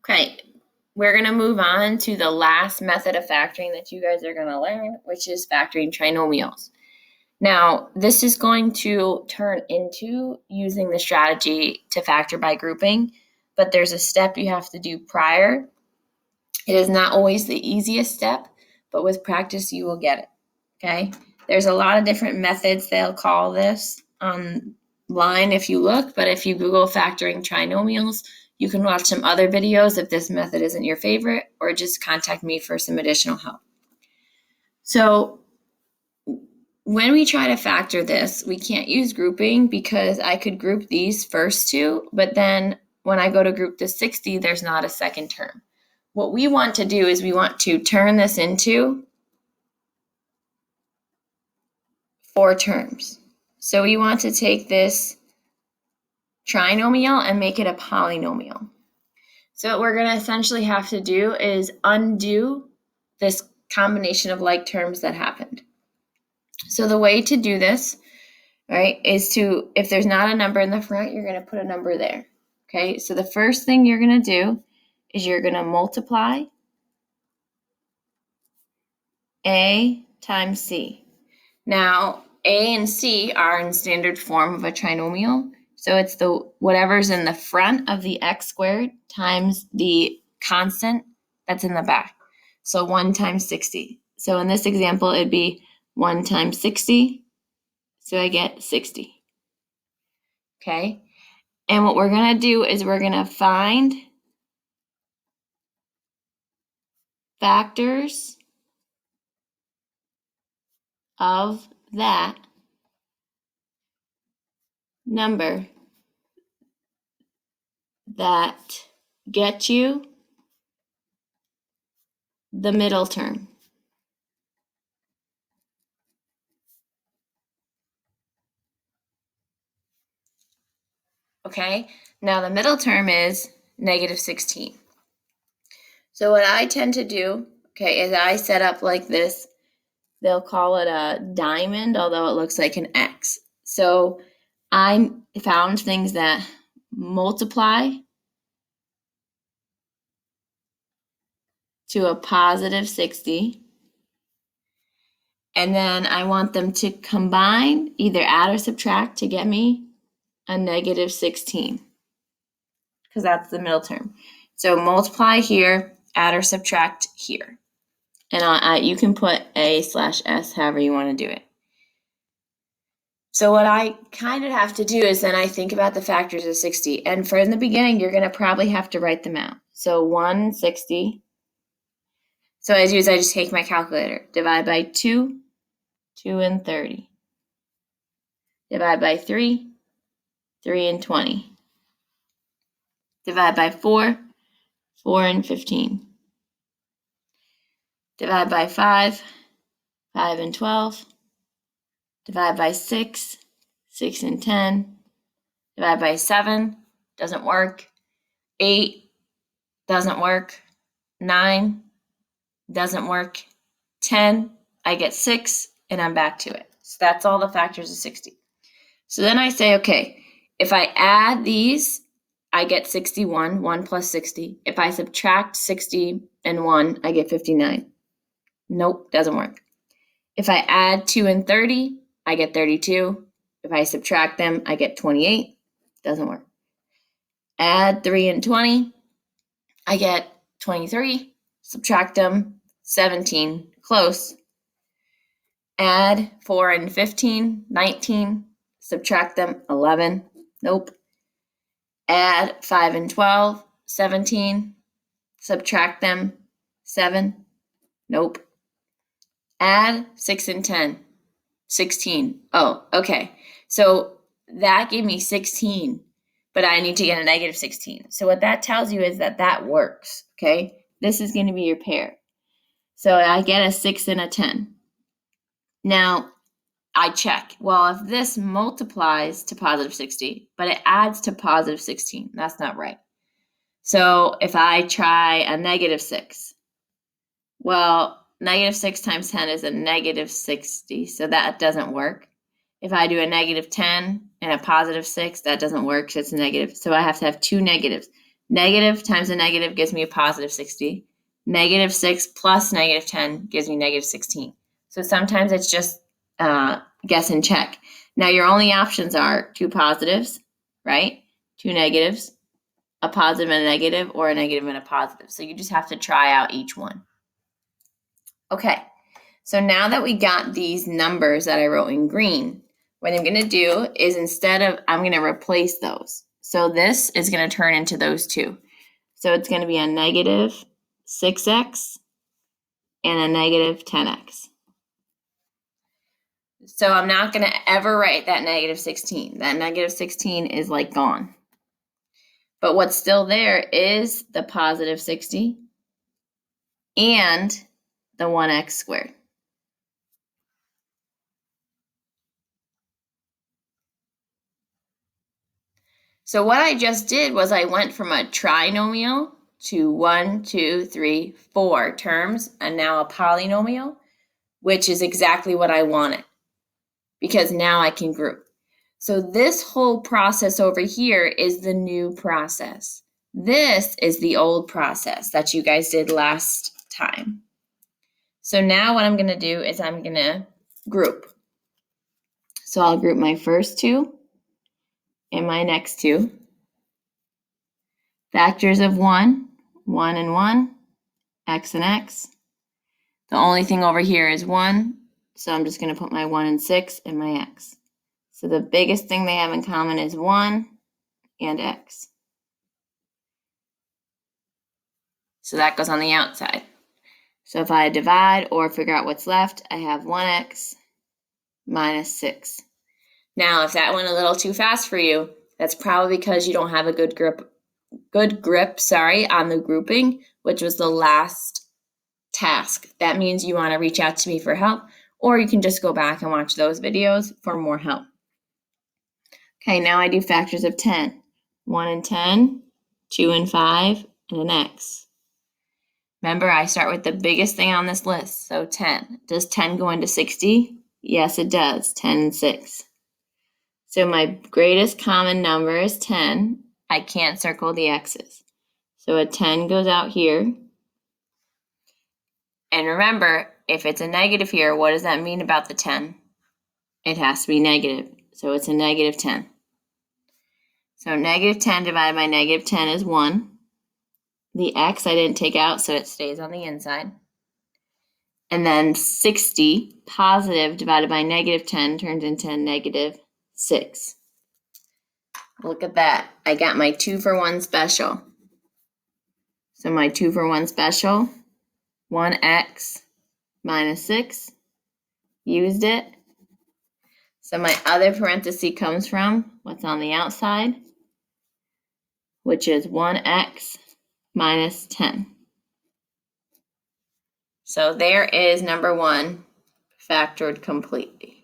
Okay, we're going to move on to the last method of factoring that you guys are going to learn, which is factoring trinomials. Now, this is going to turn into using the strategy to factor by grouping, but there's a step you have to do prior. It is not always the easiest step, but with practice, you will get it, okay? There's a lot of different methods they'll call this online if you look, but if you Google factoring trinomials, you can watch some other videos if this method isn't your favorite, or just contact me for some additional help. So when we try to factor this, we can't use grouping because I could group these first two, but then when I go to group the 60, there's not a second term. What we want to do is we want to turn this into 4 terms. So we want to take this trinomial and make it a polynomial. So what we're going to essentially have to do is undo this combination of like terms that happened. So the way to do this, right, is to, if there's not a number in the front, you're going to put a number there. Okay, so the first thing you're going to do is you're going to multiply A times C. Now, A and C are in standard form of a trinomial. So it's the whatever's in the front of the x squared times the constant that's in the back. So 1 times 60. So in this example, it'd be 1 times 60. So I get 60. Okay. And what we're going to do is we're going to find factors of that number that get you the middle term. Okay, now the middle term is negative 16. So what I tend to do, okay, is I set up like this. They'll call it a diamond, although it looks like an X. So I found things that multiply to a positive 60. And then I want them to combine, either add or subtract, to get me a negative 16. Because that's the middle term. So multiply here, add or subtract here. And you can put A/S however you want to do it. So what I kind of have to do is then I think about the factors of 60. And for in the beginning, you're going to probably have to write them out. So 160. So what I do is I just take my calculator, divide by 2, 2 and 30. Divide by 3, 3 and 20. Divide by 4, 4 and 15. Divide by 5, 5 and 12. Divide by 6, 6 and 10. Divide by 7, doesn't work. 8, doesn't work. 9, doesn't work. 10, I get 6, and I'm back to it. So that's all the factors of 60. So then I say, okay, if I add these, I get 61, 1 plus 60. If I subtract 60 and 1, I get 59. Nope, doesn't work. If I add 2 and 30, I get 32. If I subtract them, I get 28. Doesn't work. Add 3 and 20, I get 23. Subtract them, 17. Close. Add 4 and 15, 19. Subtract them, 11. Nope. Add 5 and 12, 17. Subtract them, 7. Nope. Add 6 and 10, 16. Oh, okay. So that gave me 16, but I need to get a negative 16. So what that tells you is that that works, okay? This is going to be your pair. So I get a 6 and a 10. Now, I check. Well, if this multiplies to positive 60, but it adds to positive 16, that's not right. So if I try a negative 6, well, negative 6 times 10 is a negative 60, so that doesn't work. If I do a negative 10 and a positive 6, that doesn't work, so it's negative. So I have to have 2 negatives. Negative times a negative gives me a positive 60. Negative 6 plus negative 10 gives me negative 16. So sometimes it's just guess and check. Now your only options are two positives, right? Two negatives, a positive and a negative, or a negative and a positive. So you just have to try out each one. Okay, so now that we got these numbers that I wrote in green, what I'm going to do is I'm going to replace those. So this is going to turn into those two. So it's going to be a negative 6x and a negative 10x. So I'm not going to ever write that negative 16. That negative 16 is like gone. But what's still there is the positive 60 and the 1x squared. So what I just did was I went from a trinomial to 1, 2, 3, 4 terms, and now a polynomial, which is exactly what I wanted, because now I can group. So this whole process over here is the new process. This is the old process that you guys did last time. So now what I'm going to do is I'm going to group. So I'll group my first two and my next two. Factors of 1, 1 and 1, x and x. The only thing over here is 1, so I'm just going to put my 1 and 6 and my x. So the biggest thing they have in common is 1 and x. So that goes on the outside. So if I divide or figure out what's left, I have 1x minus 6. Now, if that went a little too fast for you, that's probably because you don't have a good grip on the grouping, which was the last task. That means you want to reach out to me for help, or you can just go back and watch those videos for more help. Okay, now I do factors of 10. 1 and 10, 2 and 5, and an x. Remember, I start with the biggest thing on this list, so 10. Does 10 go into 60? Yes, it does, 10 and 6. So my greatest common number is 10. I can't circle the x's. So a 10 goes out here. And remember, if it's a negative here, what does that mean about the 10? It has to be negative, so it's a negative 10. So negative 10 divided by negative 10 is 1. The x I didn't take out, so it stays on the inside. And then 60 positive divided by negative 10 turns into negative 6. Look at that. I got my 2 for 1 special. So my 2 for 1 special, 1x minus 6, used it. So my other parenthesis comes from what's on the outside, which is 1x minus 10. So there is number 1 factored completely.